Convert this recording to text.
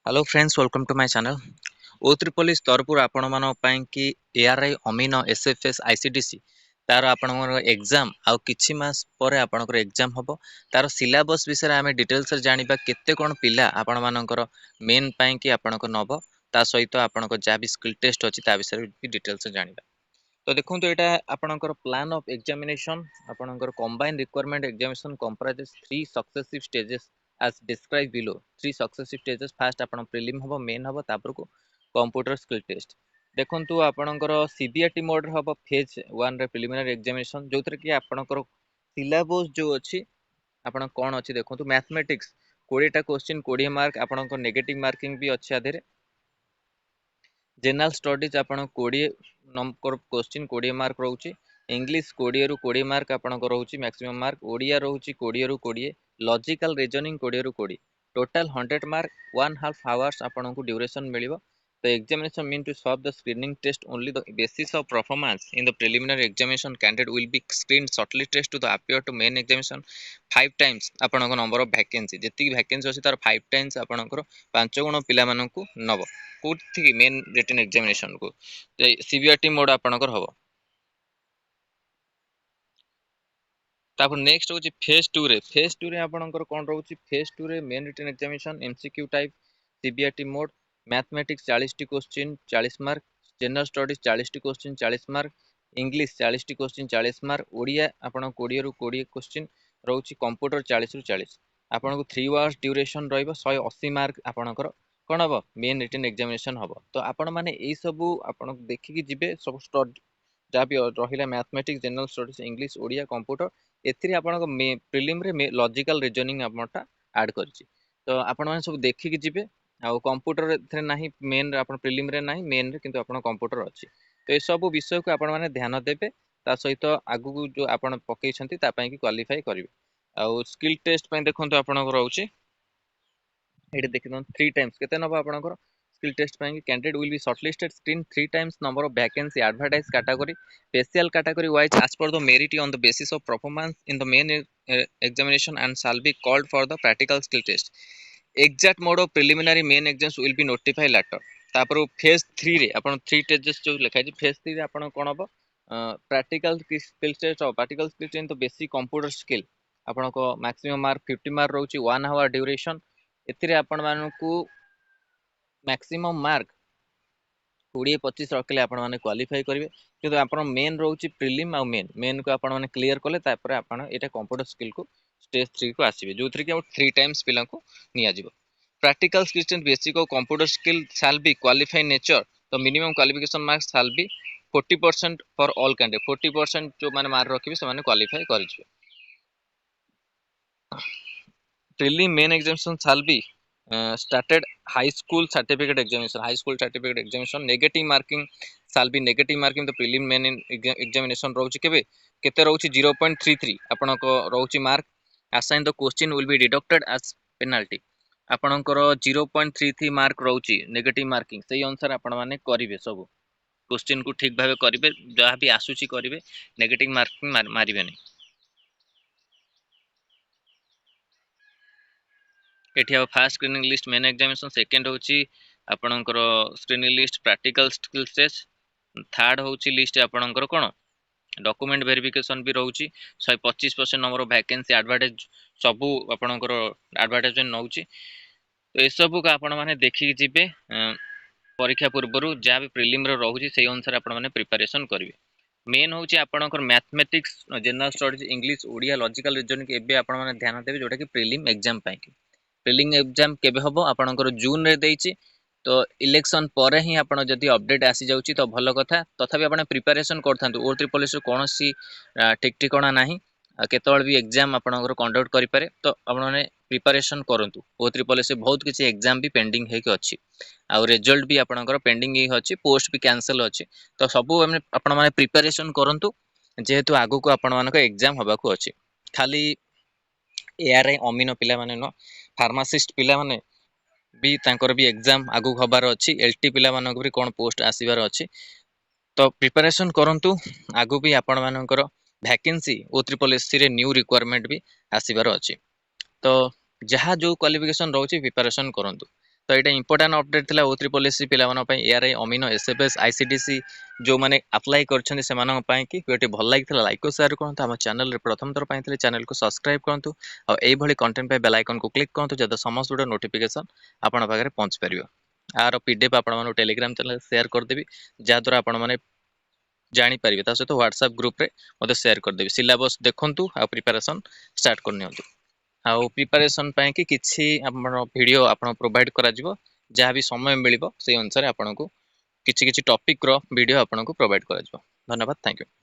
Hello friends welcome to my channel ओ त्रिपोल तरफ आपण कि एआरआई अमीन एसएफएस आईसीडीसी तार आपणकर एग्जाम आउ किछि मास पर आपणकर एग्जाम हबो तार सिलेबस विषय आमे डिटेल्स जानिबा केते कोन पिला आपण मानकर मेन पई कि आपणकर नबो ता सहित आपणकर जा भी स्किल टेस्ट अछि ता विषय भी डिटेल्स जानिबा। तो देखंतु एटा आपणकर प्लान ऑफ एग्जामिनेशन आपणकर combine requirement examination comprises 3 successive stages as described below. 3 successive stages first आपण प्रीलिम हबो मेन हबो तापर को कंप्यूटर स्किल टेस्ट देखंतु आपणकर सीबीआरटी मोड रे हबो फेज 1 रे प्रिलिमिनरी एग्जामिनेशन जोथरे कि आपणकर सिलेबस जो अछि आपण कोन अछि देखंतु मैथमेटिक्स 20 टा क्वेश्चन 20 मार्क आपणकर नेगेटिव मार्किंग भी अछि आधेरे जनरल स्टडीज आपण 20 नंबर क्वेश्चन 20 मार्क रहउची इंग्लिश 20 रु 20 मार्क आपणकर रहउची मैक्सिमम मार्क ओडिया रहउची 20 रु 20 लॉजिकल रीजनिंग 20 रु 20 टोटल 100 मार्क 1.5 आवर्स आपनको ड्यूरेशन मिलिबो। The examination mean to solve the screening test only the basis of performance in the preliminary examination candidate will be screened shortly test to the appear to main examination 5 times आपनको number of vacancy जति vacancy अछि तार 5 times आपनको 5 गुण पिला माननकु नबो कोथि मेन रिटन एग्जामिनेशन को सीबीआरटी मोड आपनको हबो। तापर नेक्स्ट होची फेज 2 रे आपनकर कोन रहउची फेज 2 रे main written examination MCQ type CBRT mode mathematics 40 टी क्वेश्चन 40 मार्क जनरल स्टडीज 40 टी क्वेश्चन 40 मार्क इंग्लिश 40 टी क्वेश्चन 40 मार्क ओडिया आपन 20 रु 20 क्वेश्चन रहउची कंप्यूटर 40 रु 40 आपनको 3 आवर्स ड्यूरेशन रहइबो 180 मार्क आपनकर कोन हबो मेन रिटन एग्जामिनेशन हबो। तो आपण माने एई सब आपण देखि कि जिबे सब स्टडी जहाँ भी रहिला mathematics general studies English Odia computer एथिरे आपनको प्रीलिम रे लॉजिकल रीजनिंग आपनटा ऐड करछि तो आपण माने सब देखि कि जिबे आ कंप्यूटर एथिरे नाही मेन आपण प्रीलिम रे नाही मेन रे किंतु आपण कंप्यूटर अछि तो ए सब विषय को आपण माने ध्यान देबे ता सहित आगु को जो आपण पकै छथि ता पई कि क्वालिफाई करिवे। आ स्किल टेस्ट पई देखंतु आपनको रहउछि एठी देखिदन 3 टाइम्स केते नबा आपनकर skill test ପାଇଁ candidate will be shortlisted screen 3 times number of vacancy advertised category special category wise as per the merit on the basis of performance in the main examination and shall be called for the practical skill test exact mode of preliminary main exams will be notified later। तापर phase 3 रे आपण 3 stages जो लिखा है phase 3 रे आपण कोन हबो प्रैक्टिकल स्किल टेस्ट और प्रैक्टिकल स्किल टेस्ट तो बेसिक कंप्यूटर स्किल आपण को मैक्सिमम मार्क 50 मार्क रहउची 1 आवर ड्यूरेशन एथिरे आपण मानकू मैक्सिमम मार्क 20-25 रखले आपण माने क्वालिफाई करिवे किंतु आपण मेन रहउची प्रीलिम आ मेन को आपण माने क्लियर कले तापर आपण एटा कंप्यूटर स्किल को स्टेज 3 को आसीबे जोथरे कि 3 टाइम्स पिला को निया जिवो। Practical skills and basic of computer skill shall be qualify nature तो minimum qualification marks shall be 40% for all candidate 40% जो माने मार्क रखिबे से माने क्वालिफाई करिवे। prelim main examination shall be started high school certificate examination negative marking shall be negative marking the prelim main examination रहउची केबे केते रहउची 0.33 आपनको रहउची mark assign the question will be deducted as penalty आपनकर 0.33 mark रहउची negative marking सही अनुसार आपण माने करिवे सब question को ठीक भाबे करिवे जहा भी आसुची करिवे नेगेटिव मार्किंग मारिबे नै। एठी अब first screening list main examination second होची आपनकर screening list practical skill test third होची लिस्ट आपनकर कोन डॉक्यूमेंट वेरिफिकेशन भी रहउची 125% नंबर ऑफ वैकेंसी एडवर्टाइज सबु आपनकर एडवर्टाइजमेंट नउची तो ए सब को आपण माने देखि जिबे परीक्षा पूर्वरु जा भी प्रीलिम रे रहउची सेही अनुसार आपण माने प्रिपरेशन करिवे। मेन होची आपनकर mathematics general studies English Odia logical reasoning एबे आपण माने ध्यान देबे जोटा कि प्रीलिम एग्जाम पई प्रीलिम एग्जाम केबे हबो आपनकर जून रे देइची तो इलेक्शन पर ही आपण जदी अपडेट आसी जाउची तो भलो कथा तथापि आपण प्रिपरेशन करथांतु ओ ट्रिपल एस कोनोसी ठीक ठिकाना नाही केतोल भी एग्जाम आपनकर कंडक्ट करि पारे तो आपण माने प्रिपरेशन करंतु ओ ट्रिपल एस बहुत किछि एग्जाम भी पेंडिंग हे के अछि आ रिजल्ट भी आपनकर पेंडिंग ही अछि पोस्ट भी कैंसिल अछि तो सबु आपण माने प्रिपरेशन करंतु जेहेतु आगु को आपण मानक एग्जाम हबा को अछि खाली एआरआई अमीनो पिला माने न फार्मासिस्ट पिला माने भी तांकर भी एग्जाम आगु हबार अछि एलटी पिला मानक भी कोन पोस्ट आसीबार अछि तो प्रिपरेशन करंतु आगु भी आपण मानकर वैकेंसी ओ ट्रिपल एससी रे न्यू रिक्वायरमेंट भी आसीबार अछि तो जहा जो क्वालिफिकेशन रहउची प्रिपरेशन करंतु तो ये इंपोर्टाट अपडेट थिला O3 पॉलिसी पिलामान पई एआरआई अमीनो एसएफएस आईसीडीसी जो माने अप्लाई करछन सेमान पई कि वीडियो भल लागितला लाइक और शेयर करंतु हम चैनल रे प्रथम थर पई चैनल को सब्सक्राइब करंतु और एई भली कंटेंट पे बेल आइकन को क्लिक करंतु जद समस्त वीडियो नोटिफिकेशन आपण पाखरे पहुंच परियो। आर पीडीएफ आपण मानो टेलीग्राम चैनल शेयर कर देबी जा द्वारा आपण माने जानि परिबे ता सहित व्हाट्सएप ग्रुप रे मते शेयर कर देबी सिलेबस देखंतु आ प्रिपरेशन स्टार्ट करनियंतु आउ प्रिपरेशन ପାଇଁ कि କିଛି ଆମର ଭିडिओ ଆପଣ ପ୍ରୋଭାଇଡ କରାଯିବ ଯାହା ବି ସମୟ ମିଳିବ ସେଇ ଅନୁସାରେ ଆପଣଙ୍କୁ କିଛି କିଛି ଟପିକ ର ଭିडिओ ଆପଣଙ୍କୁ ପ୍ରୋଭାଇଡ କରାଯିବ। ଧନ୍ୟବାଦ, ଥ୍ୟାଙ୍କ ୟୁ।